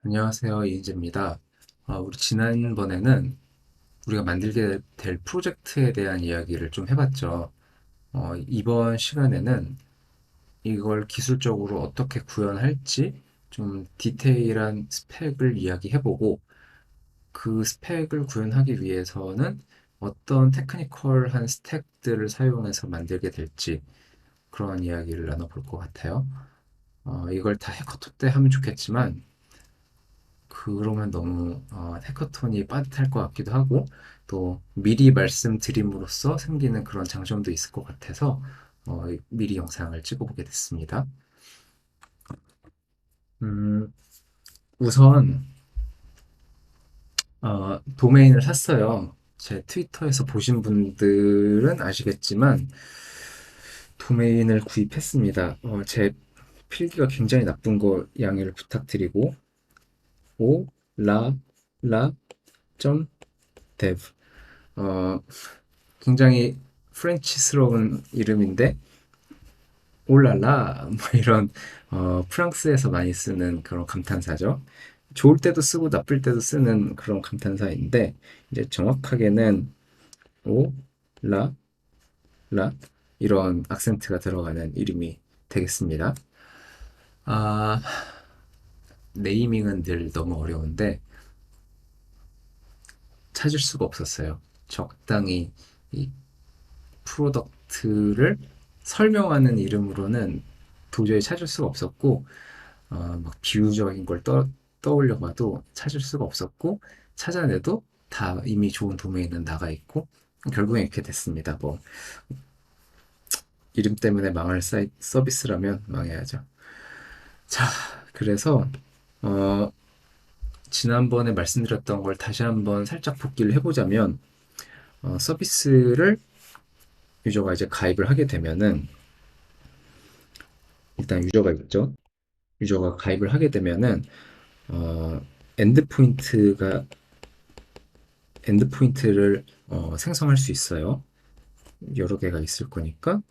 안녕하세요. 이인재입니다. 우리 지난번에는 우리가 만들게 될 프로젝트에 대한 이야기를 좀 해봤죠. 이번 시간에는 이걸 기술적으로 어떻게 구현할지 좀 디테일한 스펙을 이야기해보고 그 스펙을 구현하기 위해서는 어떤 테크니컬한 스택들을 사용해서 만들게 될지 그런 이야기를 나눠볼 것 같아요. 이걸 다 해커톤 때 하면 좋겠지만 그러면 너무 해커톤이 빠듯할 것 같기도 하고 또 미리 말씀드림으로써 생기는 그런 장점도 있을 것 같아서 미리 영상을 찍어보게 됐습니다. 음, 우선 도메인을 샀어요. 제 트위터에서 보신 분들은 아시겠지만 도메인을 구입했습니다. 제 필기가 굉장히 나쁜 거 양해를 부탁드리고 ola.dev 어, 굉장히 프렌치스러운 이름인데 올랄라 뭐 이런 프랑스에서 많이 쓰는 그런 감탄사죠. 좋을 때도 쓰고 나쁠 때도 쓰는 그런 감탄사인데 이제 정확하게는 오라라 이런 악센트가 들어가는 이름이 되겠습니다. 아, 네이밍은 늘 너무 어려운데 찾을 수가 없었어요. 적당히 이 프로덕트를 설명하는 이름으로는 도저히 찾을 수가 없었고 막 비유적인 걸 떠올려 봐도 찾을 수가 없었고 찾아내도 다 이미 좋은 도메인은 나가 있고 결국엔 이렇게 됐습니다. 뭐 이름 때문에 망할 서비스라면 망해야죠. 자, 그래서 어, 지난번에 말씀드렸던 걸 다시 한번 살짝 복기를 해보자면 서비스를 유저가 이제 가입을 하게 되면은 일단 유저가 있죠. 유저가 가입을 하게 되면은 어, 엔드포인트가 엔드포인트를 생성할 수 있어요. 여러 개가 있을 거니까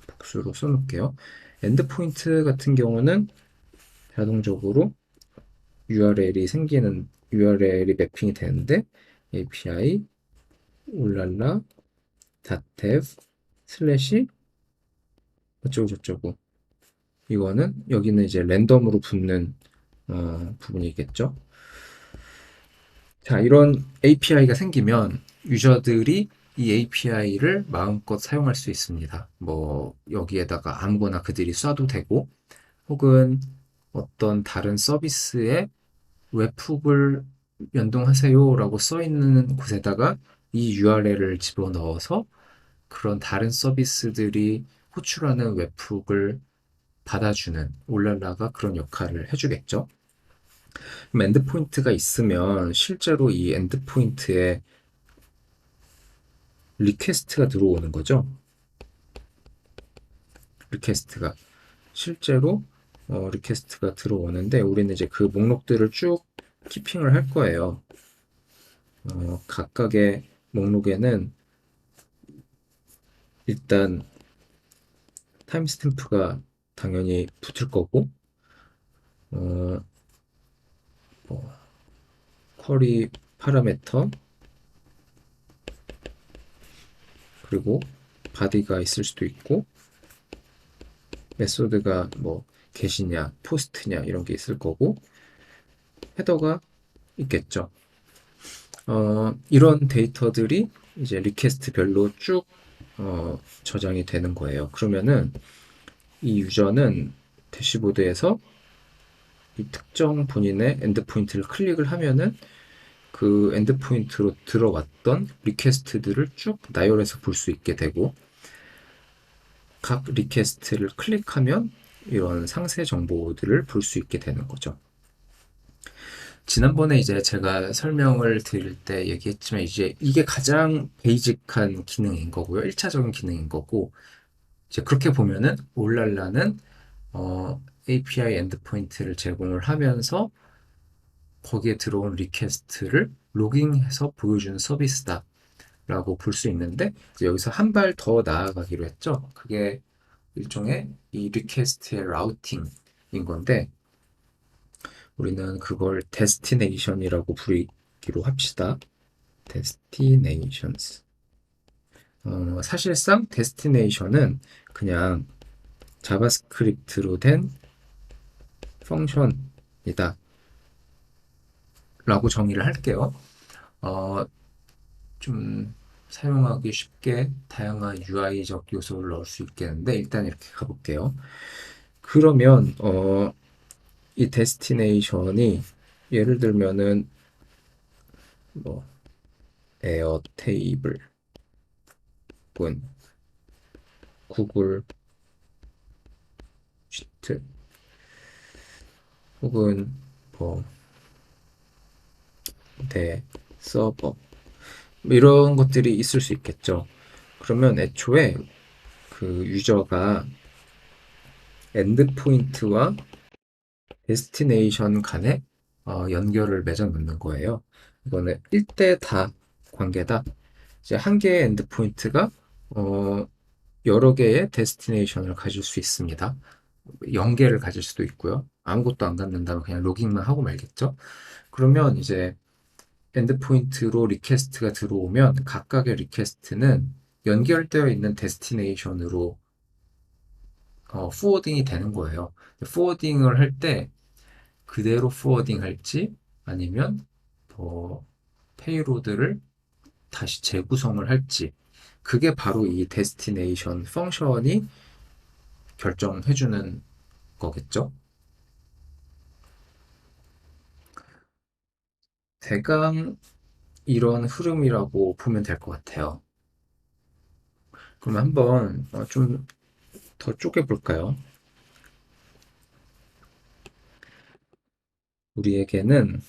복수로 써놓을게요. 엔드포인트 같은 경우는 자동적으로 URL이 매핑이 되는데 API 울랄라 dev 슬래시 어쩌고 저쩌고 이거는 여기는 이제 랜덤으로 붙는 부분이겠죠. 자, 이런 API가 생기면 유저들이 이 API를 마음껏 사용할 수 있습니다. 뭐, 여기에다가 아무거나 그들이 쏴도 되고, 혹은 어떤 다른 서비스에 웹훅을 연동하세요라고 써 있는 곳에다가 이 URL을 집어넣어서 그런 다른 서비스들이 호출하는 웹훅을 받아주는 올랄라가 그런 역할을 해주겠죠. 그럼 엔드포인트가 있으면 실제로 이 엔드포인트에 리퀘스트가 들어오는 거죠. 리퀘스트가 실제로 리퀘스트가 들어오는데 우리는 이제 그 목록들을 쭉 키핑을 할 거예요. 각각의 목록에는 일단 타임스탬프가 당연히 붙을 거고 어, 뭐, 쿼리 파라메터 그리고 바디가 있을 수도 있고 메소드가 뭐 get이냐 포스트냐 이런 게 있을 거고 헤더가 있겠죠. 이런 데이터들이 이제 리퀘스트별로 쭉 저장이 되는 거예요. 그러면은 이 유저는 대시보드에서 이 특정 본인의 엔드포인트를 클릭을 하면은 그 엔드포인트로 들어왔던 리퀘스트들을 쭉 나열해서 볼 수 있게 되고 각 리퀘스트를 클릭하면 이런 상세 정보들을 볼 수 있게 되는 거죠. 지난번에 이제 제가 설명을 드릴 때 얘기했지만 이제 이게 가장 베이직한 기능인 거고요. 1차적인 기능인 거고 이제 그렇게 보면은 올랄라는 API 엔드포인트를 제공을 하면서 거기에 들어온 리퀘스트를 로깅해서 보여주는 서비스다 라고 볼 수 있는데 이제 여기서 한 발 더 나아가기로 했죠. 그게 일종의 이 리퀘스트의 라우팅인 건데 우리는 그걸 destination이라고 부르기로 합시다. destinations. 사실상 destination은 그냥 자바스크립트로 된 펑션이다 라고 정의를 할게요. 어, 좀 사용하기 쉽게 다양한 UI적 요소를 넣을 수 있겠는데 일단 이렇게 가볼게요. 그러면 이 데스티네이션이 예를 들면은 뭐 에어테이블 혹은 구글 시트 혹은 뭐 대 서버 뭐 이런 것들이 있을 수 있겠죠. 그러면 애초에 그 유저가 엔드포인트와 데스티네이션 간에 연결을 맺어 놓는 거예요. 이거는 1대 다 관계다. 이제 한 개의 엔드포인트가 어, 여러 개의 데스티네이션을 가질 수 있습니다. 0개를 가질 수도 있고요. 아무것도 안 갖는다면 그냥 로깅만 하고 말겠죠. 그러면 이제 엔드포인트로 리퀘스트가 들어오면 각각의 리퀘스트는 연결되어 있는 데스티네이션으로 포워딩이 되는 거예요. 포워딩을 할 때 그대로 포워딩 할지 아니면 더 페이로드를 다시 재구성을 할지 그게 바로 이 데스티네이션 펑션이 결정해주는 거겠죠. 대강 이런 흐름이라고 보면 될 것 같아요. 그러면 한번 좀 더 쪼개볼까요? 우리에게는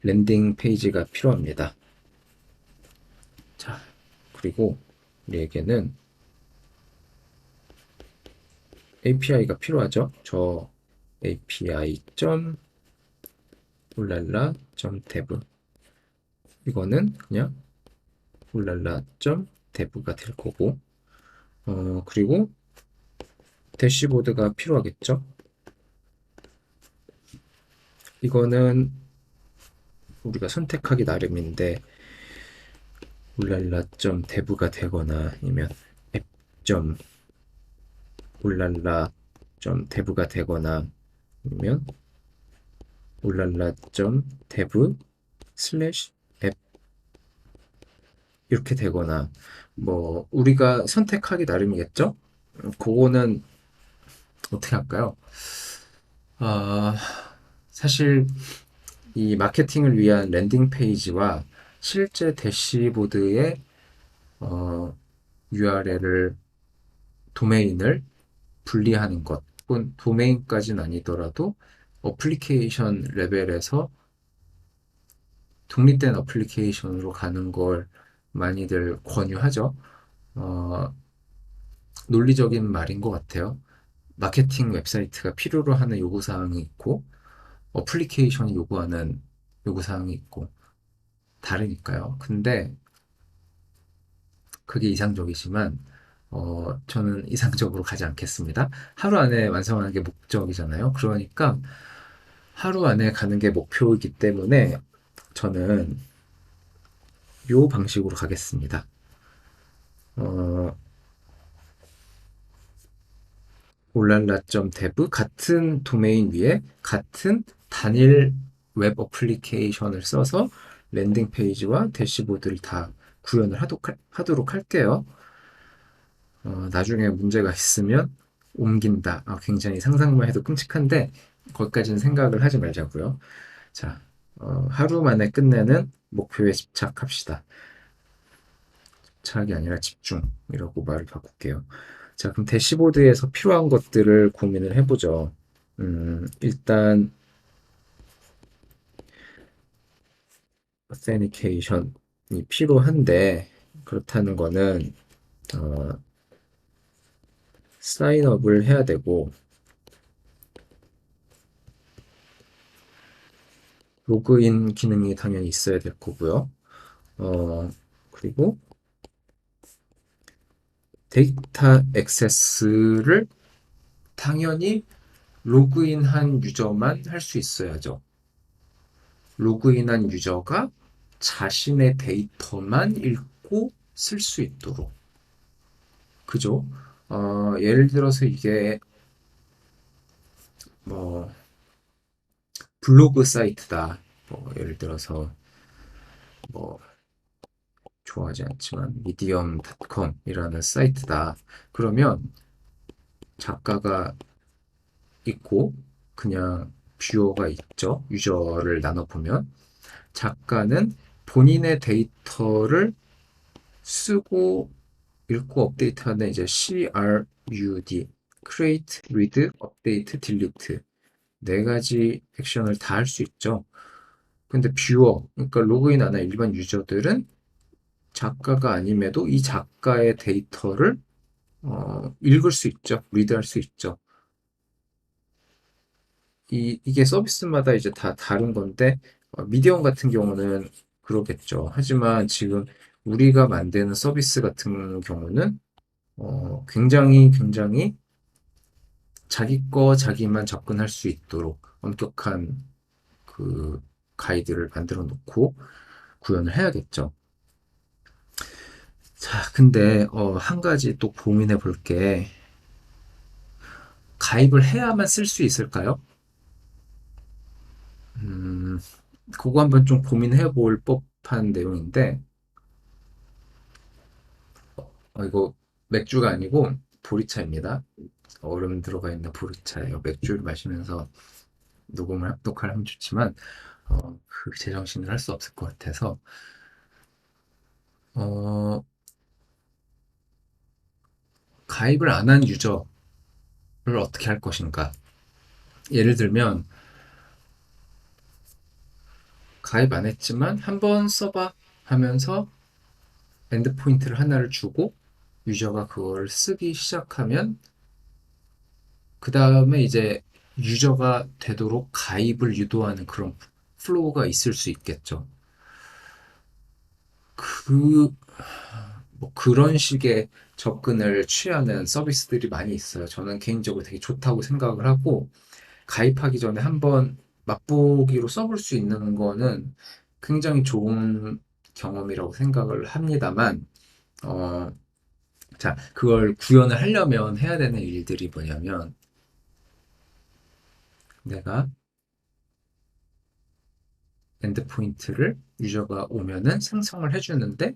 랜딩 페이지가 필요합니다. 자, 그리고 우리에게는 API가 필요하죠. 저 API 울랄라.dev 이거는 그냥 울랄라.dev가 될 거고 그리고 대시보드가 필요하겠죠. 이거는 우리가 선택하기 나름인데 울랄라.dev가 되거나 아니면 앱.울랄라.dev가 되거나 아니면 울랄라.dev 슬래시 앱 이렇게 되거나 뭐 우리가 선택하기 나름이겠죠? 그거는 어떻게 할까요? 아, 사실 이 마케팅을 위한 랜딩 페이지와 실제 대시보드의 URL을 도메인을 분리하는 것 혹은 도메인까지는 아니더라도 어플리케이션 레벨에서 독립된 어플리케이션으로 가는 걸 많이들 권유하죠. 어, 논리적인 말인 것 같아요. 마케팅 웹사이트가 필요로 하는 요구사항이 있고 어플리케이션이 요구하는 요구사항이 있고 다르니까요. 근데 그게 이상적이지만 저는 이상적으로 가지 않겠습니다. 하루 안에 완성하는 게 목적이잖아요. 그러니까 하루 안에 가는 게 목표이기 때문에 저는 요 방식으로 가겠습니다. 어, 올랄라.dev 같은 도메인 위에 같은 단일 웹 어플리케이션을 써서 랜딩 페이지와 대시보드를 다 구현을 하도록 할게요. 나중에 문제가 있으면 옮긴다. 굉장히 상상만 해도 끔찍한데 거기까지는 생각을 하지 말자고요. 자, 하루 만에 끝내는 목표에 집착합시다. 집착이 아니라 집중이라고 말을 바꿀게요. 자, 그럼 대시보드에서 필요한 것들을 고민을 해보죠. 일단 authentication이 필요한데 그렇다는 거는 어, 사인업을 해야 되고 로그인 기능이 당연히 있어야 될 거고요. 그리고 데이터 액세스를 당연히 로그인한 유저만 할 수 있어야죠. 로그인한 유저가 자신의 데이터만 읽고 쓸 수 있도록. 그죠? 예를 들어서 이게 뭐 블로그 사이트다. 뭐 예를 들어서 뭐 좋아하지 않지만 미디엄.com이라는 사이트다. 그러면 작가가 있고 그냥 뷰어가 있죠. 유저를 나눠보면 작가는 본인의 데이터를 쓰고 읽고 업데이트하는 이제 CRUD create, read, update, delete 네 가지 액션을 다 할 수 있죠. 근데 뷰어, 그러니까 로그인 안 한 일반 유저들은 작가가 아님에도 이 작가의 데이터를 읽을 수 있죠. 리드할 수 있죠. 이게 서비스마다 이제 다 다른 건데, 미디엄 같은 경우는 그러겠죠. 하지만 지금 우리가 만드는 서비스 같은 경우는, 굉장히 자기 거 자기만 접근할 수 있도록 엄격한 그 가이드를 만들어 놓고 구현을 해야겠죠. 자, 근데, 한 가지 또 고민해 볼 게, 가입을 해야만 쓸 수 있을까요? 음, 그거 한번 좀 고민해 볼 법한 내용인데, 이거 맥주가 아니고 보리차입니다. 얼음 들어가 있는 보리차예요. 맥주를 마시면서 녹화를 하면 좋지만, 그 제정신을 할 수 없을 것 같아서, 어, 가입을 안 한 유저를 어떻게 할 것인가? 예를 들면, 가입 안 했지만 한번 써봐 하면서 엔드포인트를 하나를 주고 유저가 그걸 쓰기 시작하면 그 다음에 이제 유저가 되도록 가입을 유도하는 그런 플로우가 있을 수 있겠죠. 그, 뭐 그런 식의 접근을 취하는 서비스들이 많이 있어요. 저는 개인적으로 되게 좋다고 생각을 하고, 가입하기 전에 한번 맛보기로 써볼 수 있는 거는 굉장히 좋은 경험이라고 생각을 합니다만, 어, 자, 그걸 구현을 하려면 해야 되는 일들이 뭐냐면, 내가 엔드포인트를 유저가 오면은 생성을 해주는데,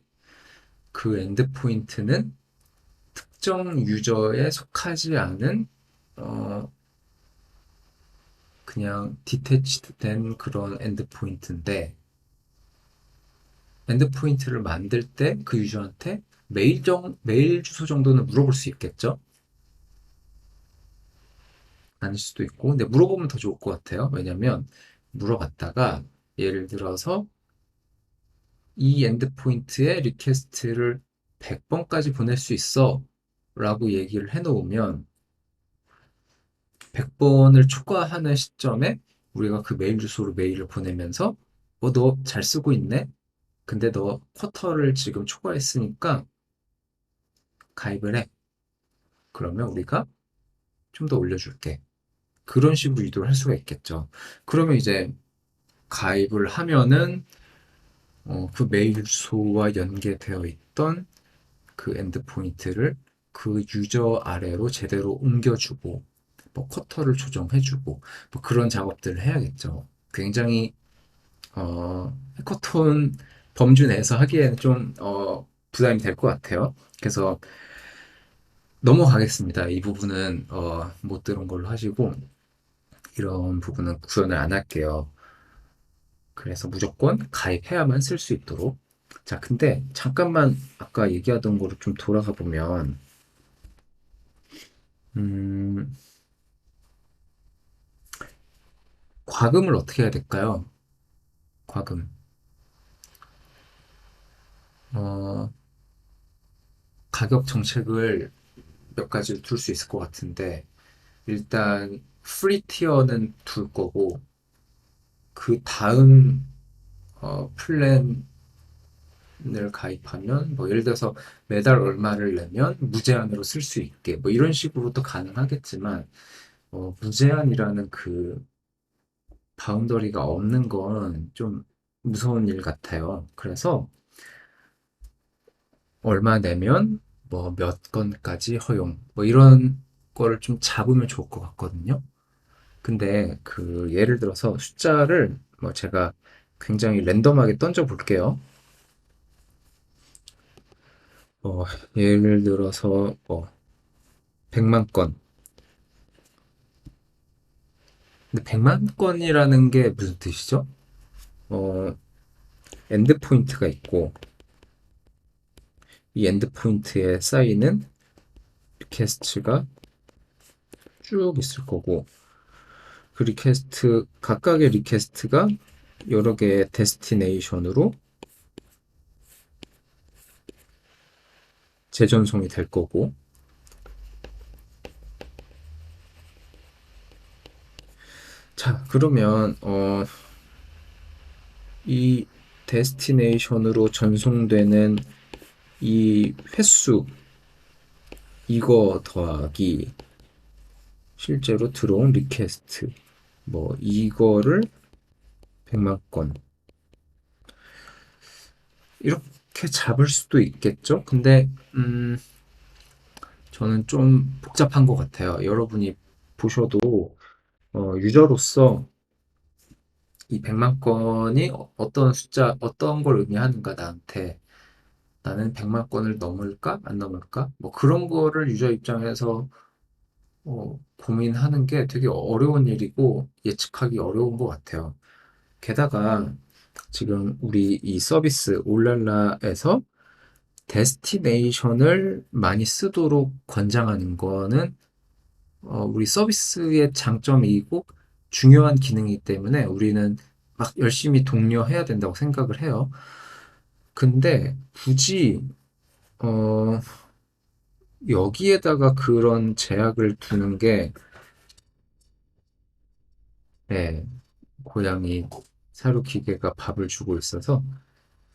그 엔드포인트는 특정 유저에 속하지 않은, 어, 그냥 디태치드 된 그런 엔드포인트인데, 엔드포인트를 만들 때 그 유저한테 메일 주소 정도는 물어볼 수 있겠죠? 아닐 수도 있고, 근데 물어보면 더 좋을 것 같아요. 왜냐면, 물어봤다가, 예를 들어서, 이 엔드포인트에 리퀘스트를 100번까지 보낼 수 있어 라고 얘기를 해놓으면 100번을 초과하는 시점에 우리가 그 메일 주소로 메일을 보내면서 너 잘 쓰고 있네? 근데 너 쿼터를 지금 초과했으니까 가입을 해. 그러면 우리가 좀 더 올려줄게. 그런 식으로 유도를 할 수가 있겠죠. 그러면 이제 가입을 하면은 그 메일 주소와 연계되어 있던 그 엔드포인트를 그 유저 아래로 제대로 옮겨주고 뭐 커터를 조정해주고 뭐 그런 작업들을 해야겠죠. 굉장히 해커톤 범주 내에서 하기에는 좀 부담이 될 것 같아요. 그래서 넘어가겠습니다. 이 부분은 못 들은 걸로 하시고 이런 부분은 구현을 안 할게요. 그래서 무조건 가입해야만 쓸 수 있도록. 자, 근데 잠깐만 아까 얘기하던 거로 좀 돌아가 보면 음, 과금을 어떻게 해야 될까요? 과금. 어, 가격 정책을 몇 가지를 둘 수 있을 것 같은데, 일단, 프리 티어는 둘 거고, 그 다음, 플랜을 가입하면, 뭐, 예를 들어서 매달 얼마를 내면 무제한으로 쓸 수 있게, 뭐, 이런 식으로도 가능하겠지만, 무제한이라는 그 바운더리가 없는 건 좀 무서운 일 같아요. 그래서 얼마 내면 뭐 몇 건까지 허용, 뭐 이런 거를 좀 잡으면 좋을 것 같거든요. 근데 그 예를 들어서 숫자를 뭐 제가 굉장히 랜덤하게 던져 볼게요. 어, 예를 들어서 뭐 100만 건. 근데 100만 건이라는 게 무슨 뜻이죠? 어, 엔드 포인트가 있고 이 엔드 포인트에 쌓이는 리퀘스트가 쭉 있을 거고 그 리퀘스트 각각의 리퀘스트가 여러 개의 데스티네이션으로 재전송이 될 거고 자 그러면 이 데스티네이션으로 전송되는 이 횟수 이거 더하기 실제로 들어온 리퀘스트 뭐 이거를 100만 건 이렇게 잡을 수도 있겠죠? 근데 저는 좀 복잡한 것 같아요. 여러분이 보셔도 유저로서 이 100만 건이 어떤 숫자, 어떤 걸 의미하는가 나한테 나는 100만 건을 넘을까? 안 넘을까? 뭐 그런 거를 유저 입장에서 고민하는 게 되게 어려운 일이고 예측하기 어려운 것 같아요. 게다가 지금 우리 이 서비스 올랄라에서 데스티네이션을 많이 쓰도록 권장하는 거는 우리 서비스의 장점이고 중요한 기능이기 때문에 우리는 막 열심히 독려해야 된다고 생각을 해요. 근데 굳이 어, 여기에다가 그런 제약을 두는 게 네, 고양이 사료 기계가 밥을 주고 있어서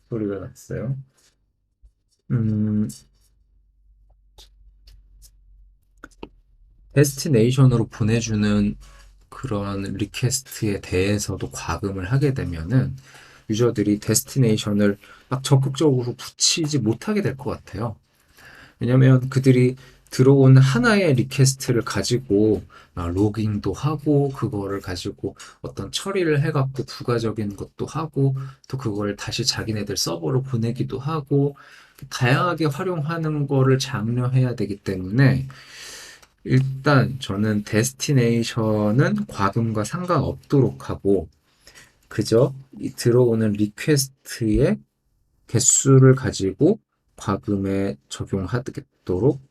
소리가 났어요. 음, 데스티네이션으로 보내주는 그런 리퀘스트에 대해서도 과금을 하게 되면은 유저들이 데스티네이션을 막 적극적으로 붙이지 못하게 될 것 같아요. 왜냐면 그들이 들어온 하나의 리퀘스트를 가지고 로깅도 하고 그거를 가지고 어떤 처리를 해갖고 부가적인 것도 하고 또 그걸 다시 자기네들 서버로 보내기도 하고 다양하게 활용하는 거를 장려해야 되기 때문에 일단 저는 데스티네이션은 과금과 상관없도록 하고 그저 이 들어오는 리퀘스트의 개수를 가지고 과금에 적용하도록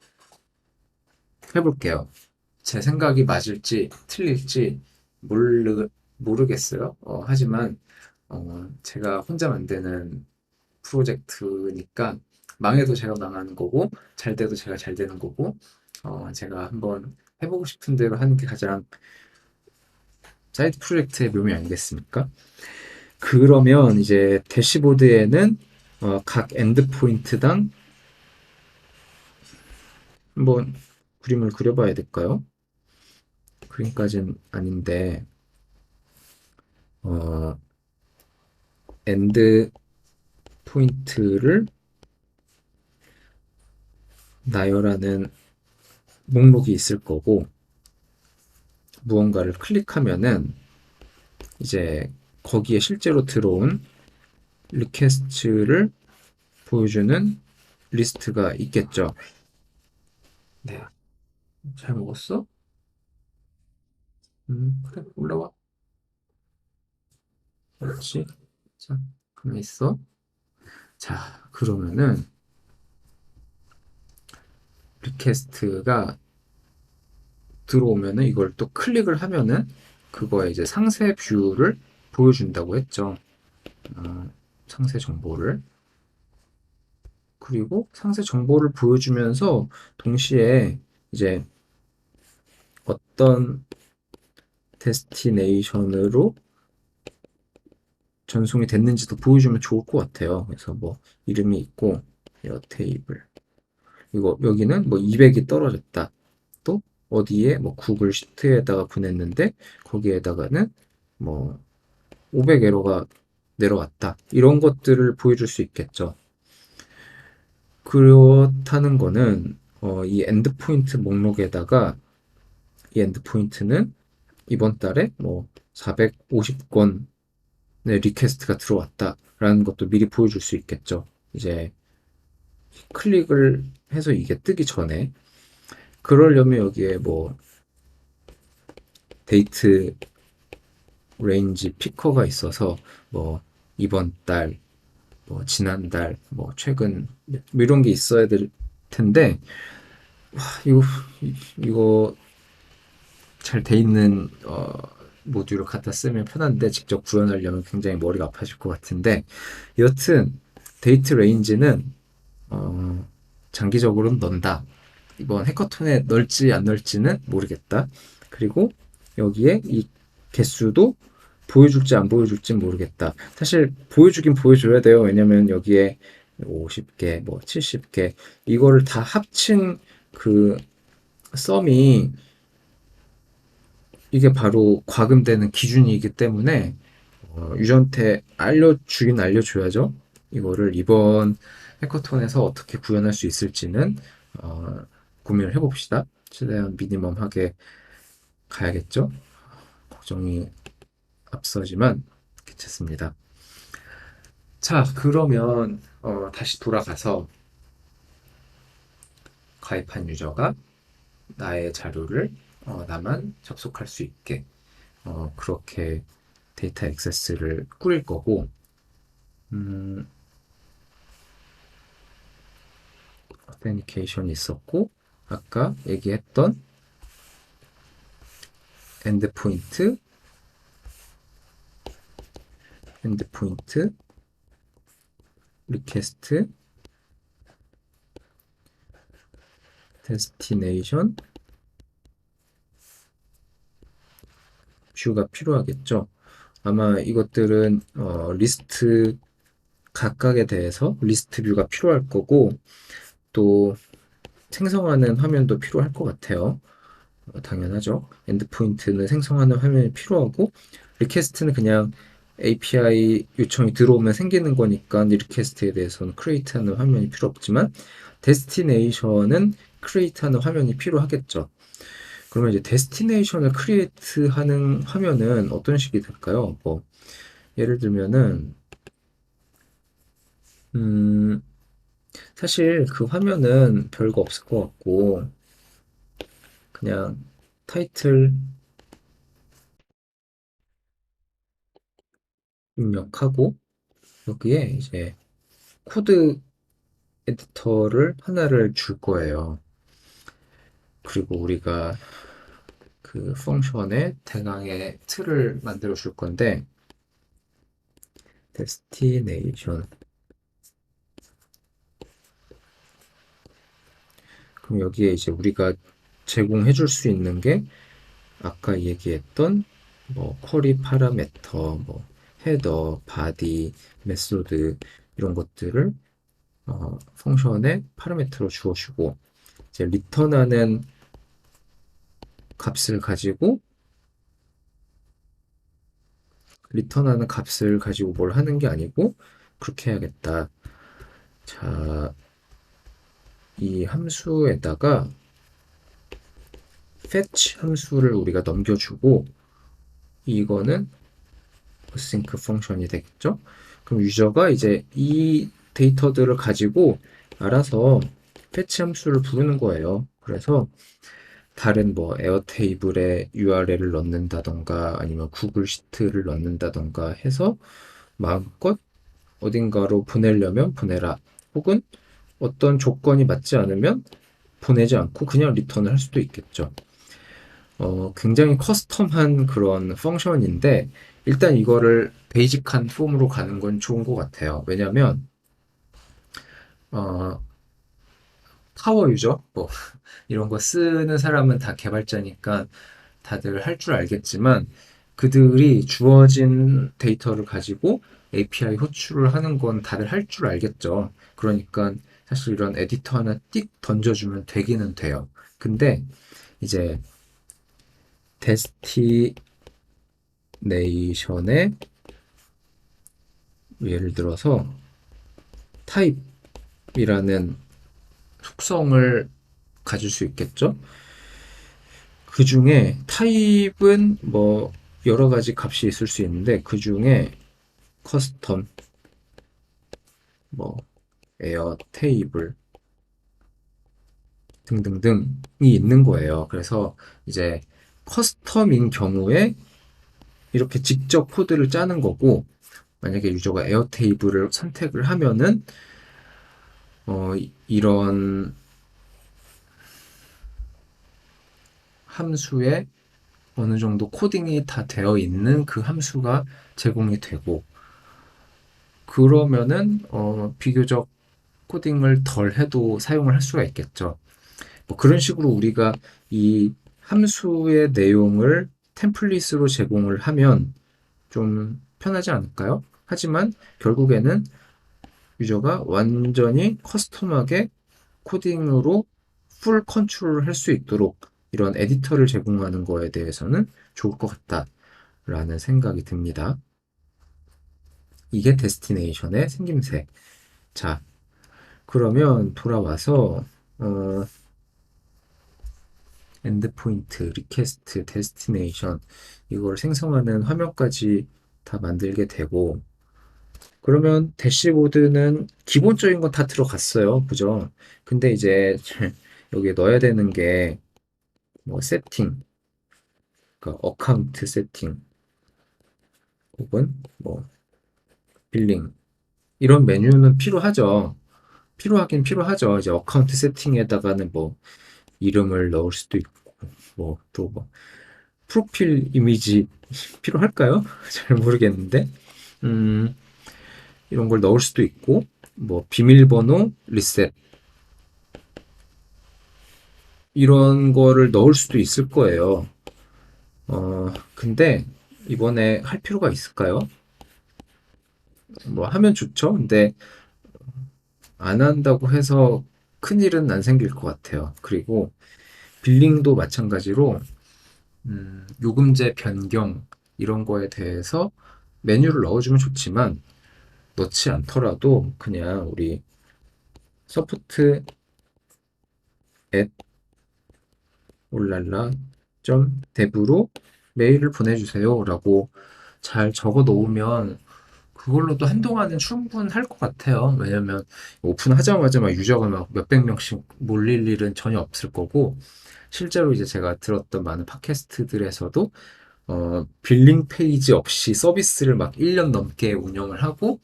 해볼게요. 제 생각이 맞을지 틀릴지 모르겠어요. 하지만 제가 혼자 만드는 프로젝트니까 망해도 제가 망하는 거고 잘 돼도 제가 잘 되는 거고 제가 한번 해보고 싶은 대로 하는 게 가장 사이드 프로젝트의 묘미 아니겠습니까? 그러면 이제 대시보드에는 각 엔드 포인트당 한번 그림을 그려봐야 될까요? 그림까지는 아닌데 어, 엔드 포인트를 나열하는 목록이 있을 거고 무언가를 클릭하면은 이제 거기에 실제로 들어온 리퀘스트를 보여주는 리스트가 있겠죠. 네. 잘 먹었어? 그래, 올라와. 그렇지. 자, 가만 있어. 자, 그러면은 리퀘스트가 들어오면은 이걸 또 클릭을 하면은 그거에 이제 상세 뷰를 보여준다고 했죠. 어, 상세 정보를. 그리고 상세 정보를 보여주면서 동시에 이제 어떤 데스티네이션으로 전송이 됐는지도 보여주면 좋을 것 같아요. 그래서 뭐 이름이 있고 에어 테이블 이거 여기는 뭐 200이 떨어졌다. 또 어디에 뭐 구글 시트에다가 보냈는데 거기에다가는 뭐 500에러가 내려왔다. 이런 것들을 보여줄 수 있겠죠. 그렇다는 거는 이 엔드포인트 목록에다가 이 엔드포인트는 이번 달에 뭐 450건의 리퀘스트가 들어왔다라는 것도 미리 보여줄 수 있겠죠. 이제 클릭을 해서 이게 뜨기 전에 그러려면 여기에 뭐 데이트 레인지 피커가 있어서 뭐 이번 달, 뭐 지난달, 뭐 최근 뭐 이런 게 있어야 될 텐데 이거 이거 잘 돼 있는 모듈을 갖다 쓰면 편한데 직접 구현하려면 굉장히 머리가 아파질 것 같은데 여튼 데이트 레인지는 어, 장기적으로는 넣는다. 이번 해커톤에 넣을지 안 넣을지는 모르겠다. 그리고 여기에 이 개수도 보여줄지 안 보여줄지 모르겠다. 사실 보여주긴 보여줘야 돼요. 왜냐면 여기에 50개, 뭐 70개 이거를 다 합친 그 썸이 이게 바로 과금되는 기준이기 때문에 유저한테 알려주긴 알려줘야죠. 이거를 이번 해커톤에서 어떻게 구현할 수 있을지는 어, 고민을 해봅시다. 최대한 미니멈하게 가야겠죠? 걱정이 앞서지만 괜찮습니다. 자, 그러면 다시 돌아가서 가입한 유저가 나의 자료를 나만 접속할 수 있게 그렇게 데이터 액세스를 꾸릴 거고 음, 어테니케이션이 있었고 아까 얘기했던 엔드포인트, 엔드포인트, 리퀘스트, 데스티네이션, 뷰가 필요하겠죠. 아마 이것들은 리스트 각각에 대해서 리스트 뷰가 필요할 거고 또 생성하는 화면도 필요할 것 같아요. 당연하죠. 엔드포인트는 생성하는 화면이 필요하고 리퀘스트는 그냥 API 요청이 들어오면 생기는 거니까 리퀘스트에 대해서는 크리에이트하는 화면이 필요 없지만 데스티네이션은 크리에이트하는 화면이 필요하겠죠. 그러면 이제 데스티네이션을 크리에이트하는 화면은 어떤 식이 될까요? 뭐 예를 들면은 음, 사실 그 화면은 별거 없을 것 같고 그냥 타이틀 입력하고 여기에 이제 코드 에디터를 하나를 줄 거예요. 그리고 우리가 그 펑션의 대강의 틀을 만들어 줄 건데 데스티네이션 그럼 여기에 이제 우리가 제공해 줄 수 있는 게 아까 얘기했던 뭐 쿼리 파라메터 뭐 헤더 바디 메소드 이런 것들을 펑션의 파라메터로 주어주고 이제 리턴하는 값을 가지고 뭘 하는 게 아니고 그렇게 해야겠다. 자, 이 함수에다가 fetch 함수를 우리가 넘겨주고 이거는 async 펑션이 되겠죠? 그럼 유저가 이제 이 데이터들을 가지고 알아서 fetch 함수를 부르는 거예요. 그래서 다른 뭐 에어테이블에 URL을 넣는다던가 아니면 구글 시트를 넣는다던가 해서 마음껏 어딘가로 보내려면 보내라. 혹은 어떤 조건이 맞지 않으면 보내지 않고 그냥 리턴을 할 수도 있겠죠. 굉장히 커스텀한 그런 펑션인데 일단 이거를 베이직한 폼으로 가는 건 좋은 것 같아요. 왜냐면 어, 파워 유저 뭐 이런 거 쓰는 사람은 다 개발자니까 다들 할 줄 알겠지만 그들이 주어진 데이터를 가지고 API 호출을 하는 건 다들 할 줄 알겠죠. 그러니까 사실 이런 에디터 하나 띡 던져주면 되기는 돼요. 근데 이제 데스티네이션의 예를 들어서 타입이라는 속성을 가질 수 있겠죠. 그 중에 타입은 뭐 여러 가지 값이 있을 수 있는데 그 중에 커스텀, 뭐 에어 테이블 등등등이 있는 거예요. 그래서 이제 커스텀인 경우에 이렇게 직접 코드를 짜는 거고, 만약에 유저가 에어 테이블을 선택을 하면은 이런 함수에 어느 정도 코딩이 다 되어 있는 그 함수가 제공이 되고, 그러면은 비교적 코딩을 덜 해도 사용을 할 수가 있겠죠. 뭐 그런 식으로 우리가 이 함수의 내용을 템플릿으로 제공을 하면 좀 편하지 않을까요? 하지만 결국에는 유저가 완전히 커스텀하게 코딩으로 풀 컨트롤을 할 수 있도록 이런 에디터를 제공하는 거에 대해서는 좋을 것 같다라는 생각이 듭니다. 이게 데스티네이션의 생김새. 자, 그러면 돌아와서 엔드포인트, 리퀘스트, 데스티네이션 이걸 생성하는 화면까지 다 만들게 되고, 그러면 대시보드는 기본적인 건 다 들어갔어요. 그죠? 근데 이제 여기에 넣어야 되는 게 뭐 세팅, 그러니까 어카운트 세팅 혹은 뭐 빌링 이런 메뉴는 필요하죠. 필요하긴 필요하죠. 이제 어카운트 세팅에다가는 뭐 이름을 넣을 수도 있고 뭐 또 뭐 프로필 이미지 필요할까요? 잘 모르겠는데 이런 걸 넣을 수도 있고 뭐 비밀번호 리셋 이런 거를 넣을 수도 있을 거예요. 근데 이번에 할 필요가 있을까요? 뭐 하면 좋죠. 근데 안 한다고 해서 큰일은 안 생길 것 같아요. 그리고 빌링도 마찬가지로 요금제 변경 이런 거에 대해서 메뉴를 넣어주면 좋지만 넣지 않더라도 그냥 우리 서포트 at 올랄라 dev로 메일을 보내주세요 라고 잘 적어 놓으면 그걸로도 한동안은 충분할 것 같아요. 왜냐면 오픈하자마자 막 유저가 막 몇백 명씩 몰릴 일은 전혀 없을 거고, 실제로 이제 제가 들었던 많은 팟캐스트들에서도 빌링 페이지 없이 서비스를 막 1년 넘게 운영을 하고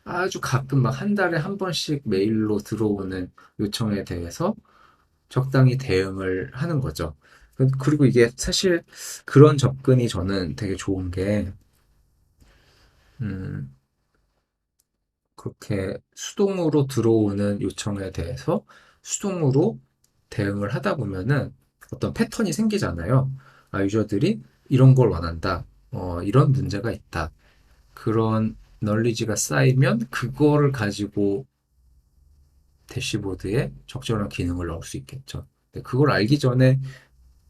아주 가끔 막 한 달에 한 번씩 메일로 들어오는 요청에 대해서 적당히 대응을 하는 거죠. 그리고 이게 사실 그런 접근이 저는 되게 좋은 게, 음, 그렇게 수동으로 들어오는 요청에 대해서 수동으로 대응을 하다 보면은 어떤 패턴이 생기잖아요. 아, 유저들이 이런 걸 원한다. 이런 문제가 있다. 그런 널리지가 쌓이면 그거를 가지고 대시보드에 적절한 기능을 넣을 수 있겠죠. 근데 그걸 알기 전에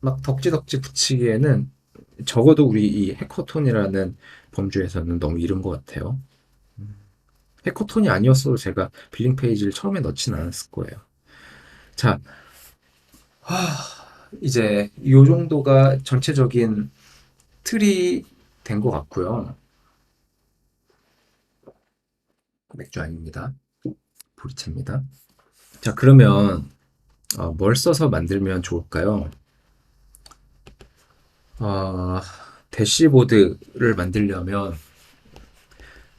막 덕지덕지 붙이기에는 적어도 우리 이 해커톤이라는 범주에서는 너무 이른 것 같아요. 해커톤이 아니었어도 제가 빌링 페이지를 처음에 넣진 않았을 거예요. 자, 이제 이 정도가 전체적인 틀이 된 것 같고요. 맥주 아닙니다. 보리차입니다. 자, 그러면 뭘 써서 만들면 좋을까요? 어, 대시보드를 만들려면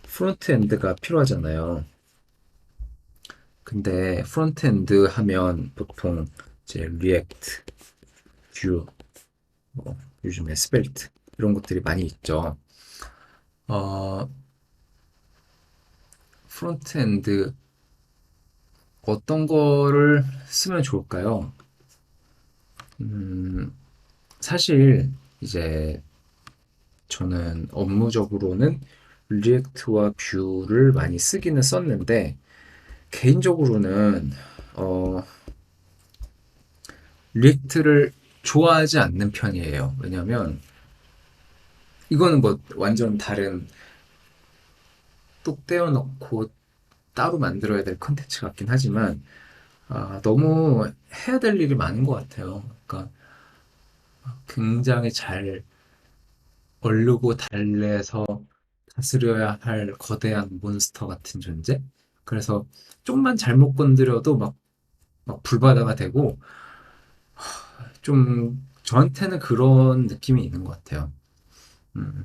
프론트엔드가 필요하잖아요. 근데 프론트엔드 하면 보통 이제 리액트, 뷰, 뭐 요즘에 스벨트 이런 것들이 많이 있죠. 어, 프론트엔드 어떤 거를 쓰면 좋을까요? 사실 이제 저는 업무적으로는 리액트와 뷰를 많이 쓰기는 썼는데 개인적으로는 어, 리액트를 좋아하지 않는 편이에요. 왜냐면 이거는 뭐 완전 다른 뚝 떼어놓고 따로 만들어야 될 컨텐츠 같긴 하지만 너무 해야 될 일이 많은 것 같아요. 그러니까 굉장히 잘 얼르고 달래서 다스려야 할 거대한 몬스터 같은 존재? 그래서 좀만 잘못 건드려도 막 불바다가 되고 좀 저한테는 그런 느낌이 있는 것 같아요. 음,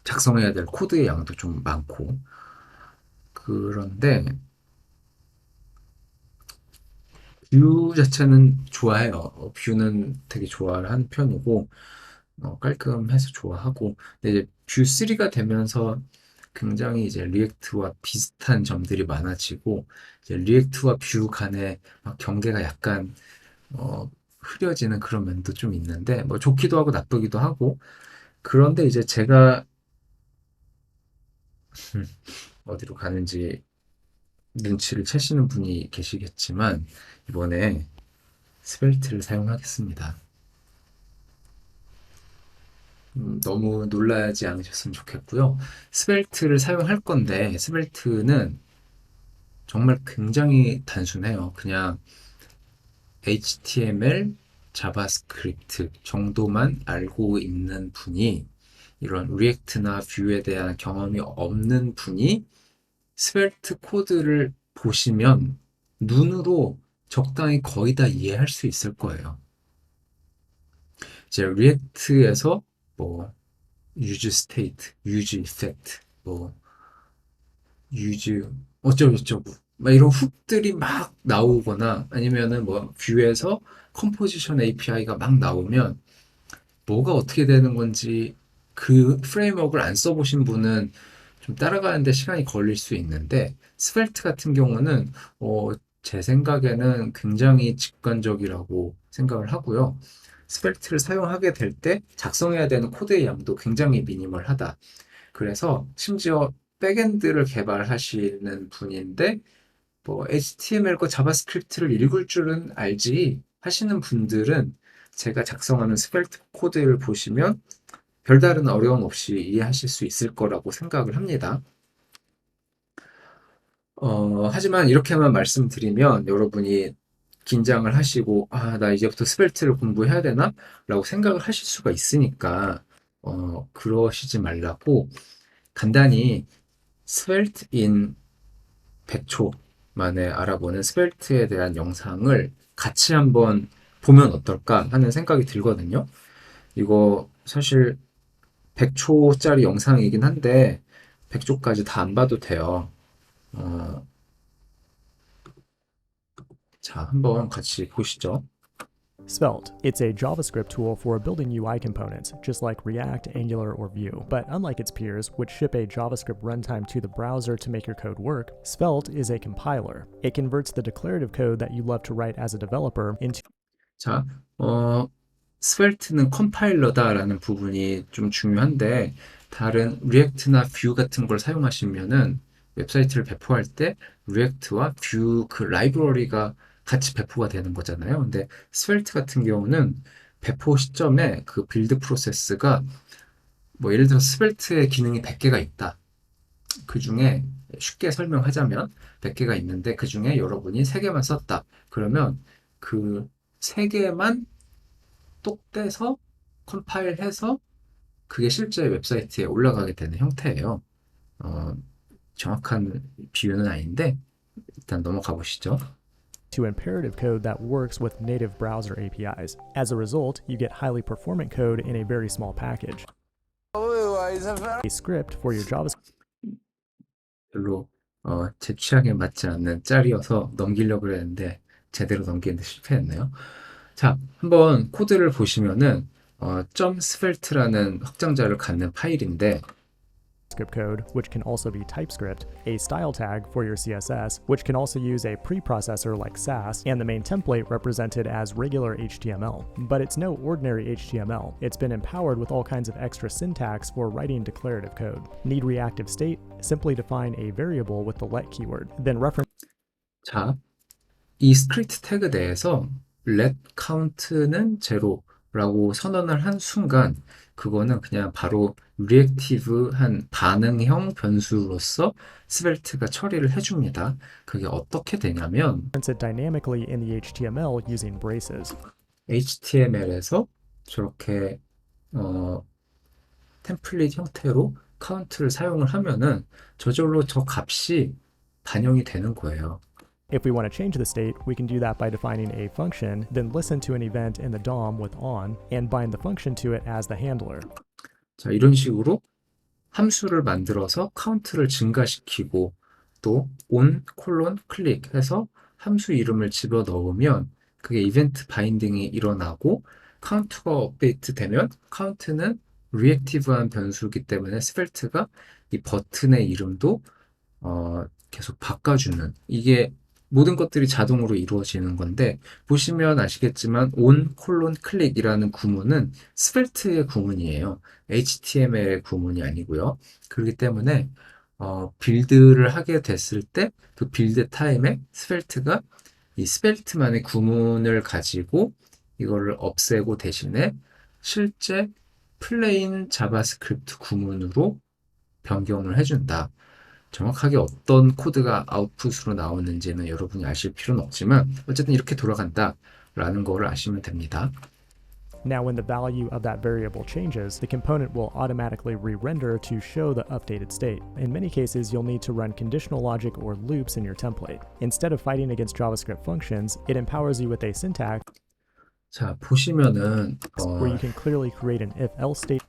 작성해야 될 코드의 양도 좀 많고 그런데 뷰 자체는 좋아해요. 뷰는 되게 좋아하는 편이고 깔끔해서 좋아하고 근데 이제 뷰 3가 되면서 굉장히 이제 리액트와 비슷한 점들이 많아지고 이제 리액트와 뷰 간의 막 경계가 약간 흐려지는 그런 면도 좀 있는데 뭐 좋기도 하고 나쁘기도 하고 그런데 이제 제가 어디로 가는지 눈치를 채시는 분이 계시겠지만 이번에 스벨트를 사용하겠습니다. 너무 놀라지 않으셨으면 좋겠고요. 스벨트를 사용할 건데 스벨트는 정말 굉장히 단순해요. 그냥 HTML, 자바스크립트 정도만 알고 있는 분이 이런 리액트나 뷰에 대한 경험이 없는 분이 스벨트 코드를 보시면 눈으로 적당히 거의 다 이해할 수 있을 거예요. 이제 리액트에서 뭐 use state, use effect, 뭐 use 어쩌고저쩌고 막 이런 훅들이 막 나오거나 아니면은 뭐 뷰에서 컴포지션 API가 막 나오면 뭐가 어떻게 되는 건지 그 프레임워크를 안 써보신 분은 좀 따라가는데 시간이 걸릴 수 있는데 스펠트 같은 경우는 어, 제 생각에는 굉장히 직관적이라고 생각을 하고요. 스펠트를 사용하게 될 때 작성해야 되는 코드의 양도 굉장히 미니멀하다. 그래서 심지어 백엔드를 개발하시는 분인데 뭐 HTML과 자바스크립트를 읽을 줄은 알지 하시는 분들은 제가 작성하는 스펠트 코드를 보시면 별다른 어려움 없이 이해하실 수 있을 거라고 생각을 합니다. 하지만 이렇게만 말씀드리면 여러분이 긴장을 하시고, 나 이제부터 스펠트를 공부해야 되나? 라고 생각을 하실 수가 있으니까, 그러시지 말라고 간단히 스펠트 인 100초 만에 알아보는 스펠트에 대한 영상을 같이 한번 보면 어떨까 하는 생각이 들거든요. 이거 사실 100초짜리 영상이긴 한데 100초까지 다 안 봐도 돼요. 어, 자, 한번 같이 보시죠. Svelte. It's a JavaScript tool for building UI components, just like React, Angular, or Vue. But unlike its peers, which ship a JavaScript runtime to the browser to make your code work, Svelte is a compiler. It converts the declarative code that you love to write as a developer into 자, 스펠트는 컴파일러다라는 부분이 좀 중요한데 다른 리액트나 뷰 같은 걸 사용하시면은 웹사이트를 배포할 때 리액트와 뷰 그 라이브러리가 같이 배포가 되는 거잖아요. 근데 스펠트 같은 경우는 배포 시점에 그 빌드 프로세스가 뭐 예를 들어 스펠트의 기능이 100개가 있다. 그 중에 쉽게 설명하자면 100개가 있는데 그 중에 여러분이 3개만 썼다. 그러면 그 3개만 똑 떼서 컴파일해서 그게 실제 웹사이트에 올라가게 되는 형태예요. 어, 정확한 비유는 아닌데 일단 넘어가 보시죠. imperative code that works with native browser APIs. As a result, you get highly performant code in a very small package. A script for your JavaScript 별로 제 취향에 맞지 않는 짤이어서 넘기려고 했는데 제대로 넘기는데 실패했네요. 자, 한번 코드를 보시면은 .svelte라는 확장자를 갖는 파일인데 code, which can also be TypeScript, a style tag for your CSS, which can also use a preprocessor like Sass, and the main template represented as regular HTML. But it's no ordinary HTML. It's been empowered with all kinds of extra syntax for writing declarative code. Need reactive state? Simply define a variable with the let keyword, then reference 자, 이 스크립트 태그 내에서 let count는 제로라고 선언을 한 순간 그거는 그냥 바로 리액티브한 반응형 변수로서 스벨트가 처리를 해줍니다. 그게 어떻게 되냐면 it dynamically in the HTML using braces. HTML에서 저렇게 어, 템플릿 형태로 카운트를 사용을 하면은 저절로 저 값이 반영이 되는 거예요. If we want to change the state, we can do that by defining a function, then listen to an event in the DOM with on, and bind the function to it as the handler. 자, 이런 식으로 함수를 만들어서 카운트를 증가시키고 또 on 콜론 클릭 해서 함수 이름을 집어 넣으면 그게 이벤트 바인딩이 일어나고 카운트가 업데이트 되면 카운트는 리액티브한 변수이기 때문에 스펠트가 이 버튼의 이름도 계속 바꿔주는 이게 모든 것들이 자동으로 이루어지는 건데 보시면 아시겠지만 on 콜론 클릭이라는 구문은 스펠트의 구문이에요. HTML의 구문이 아니고요. 그렇기 때문에 빌드를 하게 됐을 때 그 빌드 타임에 스펠트가 이 스펠트만의 구문을 가지고 이거를 없애고 대신에 실제 플레인 자바스크립트 구문으로 변경을 해준다. 정확하게 어떤 코드가 아웃풋으로 나오는지는 여러분이 아실 필요는 없지만 어쨌든 이렇게 돌아간다라는 거를 아시면 됩니다. Now, when the value of that variable changes, the component will automatically re-render to show the updated state. In many cases, you'll need to run conditional logic or loops in your template. Instead of fighting against JavaScript functions, it empowers you with a syntax 자, 보시면은 where you can clearly create an if-else state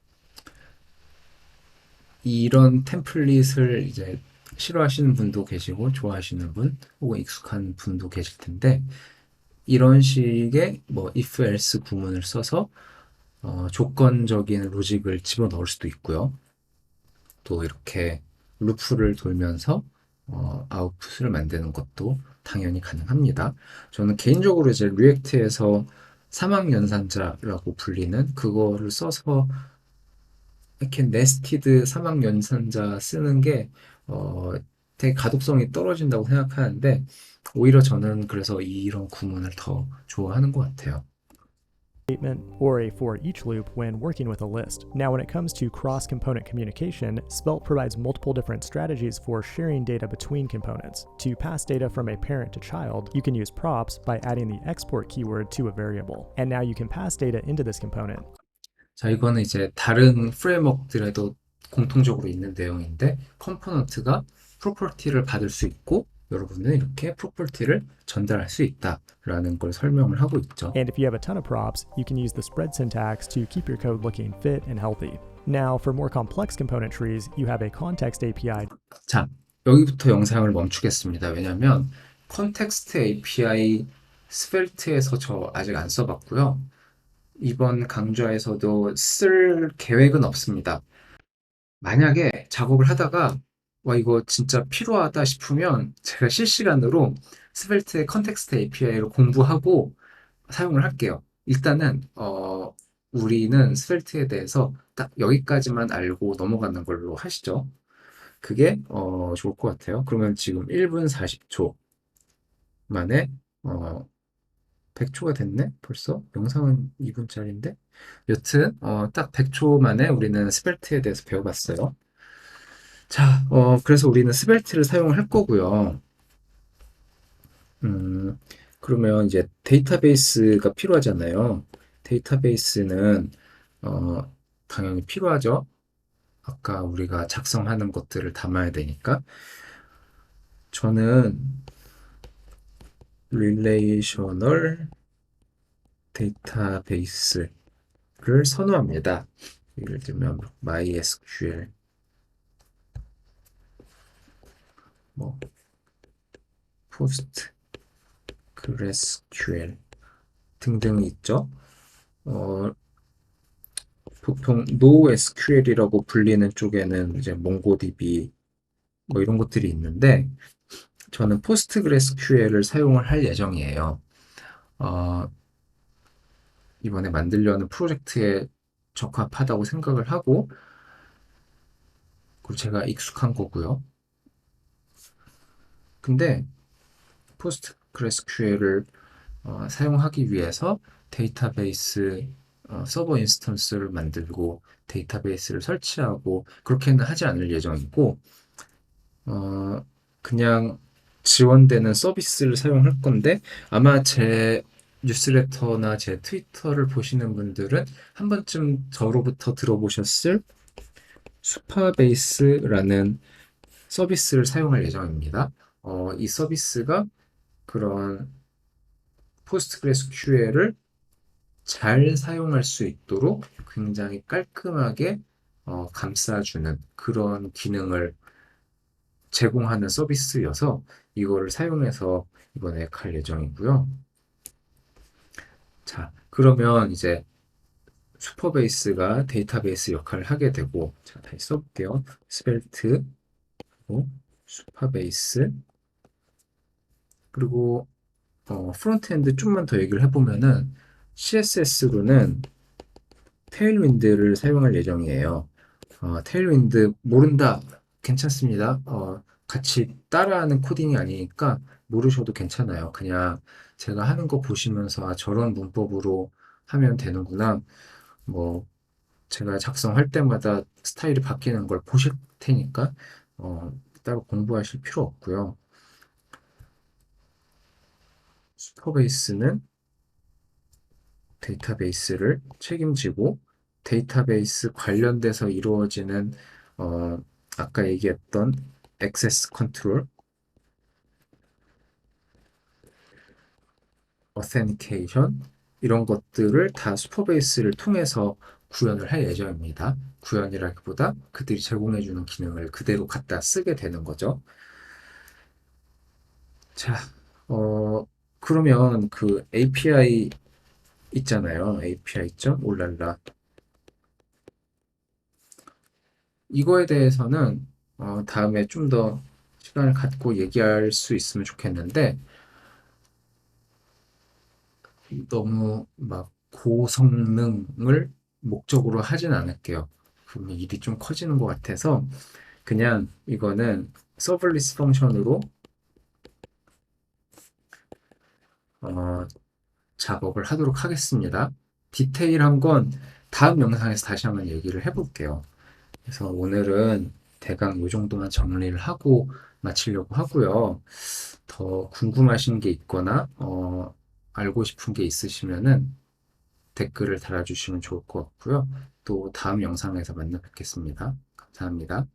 이런 템플릿을 이제 싫어하시는 분도 계시고 좋아하시는 분 혹은 익숙한 분도 계실 텐데 이런 식의 뭐 if else 구문을 써서 조건적인 로직을 집어넣을 수도 있고요. 또 이렇게 루프를 돌면서 아웃풋을 만드는 것도 당연히 가능합니다. 저는 개인적으로 이제 리액트에서 사막 연산자라고 불리는 그거를 써서 이렇게 네스티드 사막 연산자 쓰는 게 되게 가독성이 떨어진다고 생각하는데 오히려 저는 그래서 이런 구문을 더 좋아하는 것 같아요. statement or a for each loop when working with a list. Now, when it comes to cross component communication, Svelte provides multiple different strategies for sharing data between components. To pass data from a parent to child, you can use props by adding the export keyword to a variable. And now you can pass data into this component. 자, 이거는 이제 다른 프레임워크들에도 공통적으로 있는 내용인데 컴포넌트가 프로퍼티를 받을 수 있고 여러분은 이렇게 프로퍼티를 전달할 수 있다라는 걸 설명을 하고 있죠. And if you have a ton of props, you can use the spread syntax to keep your code looking fit and healthy. Now, for more complex component trees, you have a context API. 자, 여기부터 영상을 멈추겠습니다. 왜냐하면 컨텍스트 API 스펠트에서 저 아직 안 써봤고요. 이번 강좌에서도 쓸 계획은 없습니다. 만약에 작업을 하다가 와 이거 진짜 필요하다 싶으면 제가 실시간으로 스벨트의 컨텍스트 API를 공부하고 사용을 할게요. 일단은 우리는 스벨트에 대해서 딱 여기까지만 알고 넘어가는 걸로 하시죠. 그게 좋을 것 같아요. 그러면 지금 1분 40초 만에 100초가 됐네? 벌써? 영상은 2분짜리인데? 여튼 딱 100초 만에 우리는 스벨트에 대해서 배워봤어요. 자, 그래서 우리는 스벨트를 사용을 할 거고요. 그러면 이제 데이터베이스가 필요하잖아요. 데이터베이스는 당연히 필요하죠. 아까 우리가 작성하는 것들을 담아야 되니까. 저는 릴레이셔널 데이터베이스를 선호합니다. 예를 들면 MySQL, 뭐 PostgreSQL 등등 있죠. 보통 NoSQL이라고 불리는 쪽에는 이제 몽고DB 뭐 이런 것들이 있는데 저는 PostgreSQL을 사용을 할 예정이에요. 이번에 만들려는 프로젝트에 적합하다고 생각을 하고 그리고 제가 익숙한 거고요. 근데 PostgreSQL을 사용하기 위해서 데이터베이스 서버 인스턴스를 만들고 데이터베이스를 설치하고 그렇게는 하지 않을 예정이고 어, 그냥 지원되는 서비스를 사용할 건데 아마 제 뉴스레터나 제 트위터를 보시는 분들은 한 번쯤 저로부터 들어보셨을 수파베이스라는 서비스를 사용할 예정입니다. 이 서비스가 그런 포스트그레스QL을 잘 사용할 수 있도록 굉장히 깔끔하게 감싸주는 그런 기능을 제공하는 서비스여서 이거를 사용해서 이번에 갈 예정이고요. 자, 그러면 이제 슈퍼베이스가 데이터베이스 역할을 하게 되고, 자, 다시 써볼게요. 스벨트, 그리고 슈퍼베이스, 그리고 프론트엔드 좀만 더 얘기를 해보면은 CSS로는 테일윈드를 사용할 예정이에요. 테일윈드 모른다. 괜찮습니다. 같이 따라하는 코딩이 아니니까 모르셔도 괜찮아요. 그냥 제가 하는 거 보시면서 저런 문법으로 하면 되는구나. 뭐 제가 작성할 때마다 스타일이 바뀌는 걸 보실 테니까 따로 공부하실 필요 없고요. 슈퍼베이스는 데이터베이스를 책임지고 데이터베이스 관련돼서 이루어지는 어, 아까 얘기했던 액세스 컨트롤, 어센티케이션 이런 것들을 다 슈퍼베이스를 통해서 구현을 할 예정입니다. 구현이라기보다 그들이 제공해주는 기능을 그대로 갖다 쓰게 되는 거죠. 자, 그러면 그 API 있잖아요. API 있죠? 올랄라. 이거에 대해서는 다음에 좀 더 시간을 갖고 얘기할 수 있으면 좋겠는데 너무 막 고성능을 목적으로 하진 않을게요. 그러면 일이 좀 커지는 것 같아서 그냥 이거는 서블리스 펑션으로 어, 작업을 하도록 하겠습니다. 디테일한 건 다음 영상에서 다시 한번 얘기를 해볼게요. 그래서 오늘은 대강 이 정도만 정리를 하고 마치려고 하고요. 더 궁금하신 게 있거나 알고 싶은 게 있으시면은 댓글을 달아주시면 좋을 것 같고요. 또 다음 영상에서 만나 뵙겠습니다. 감사합니다.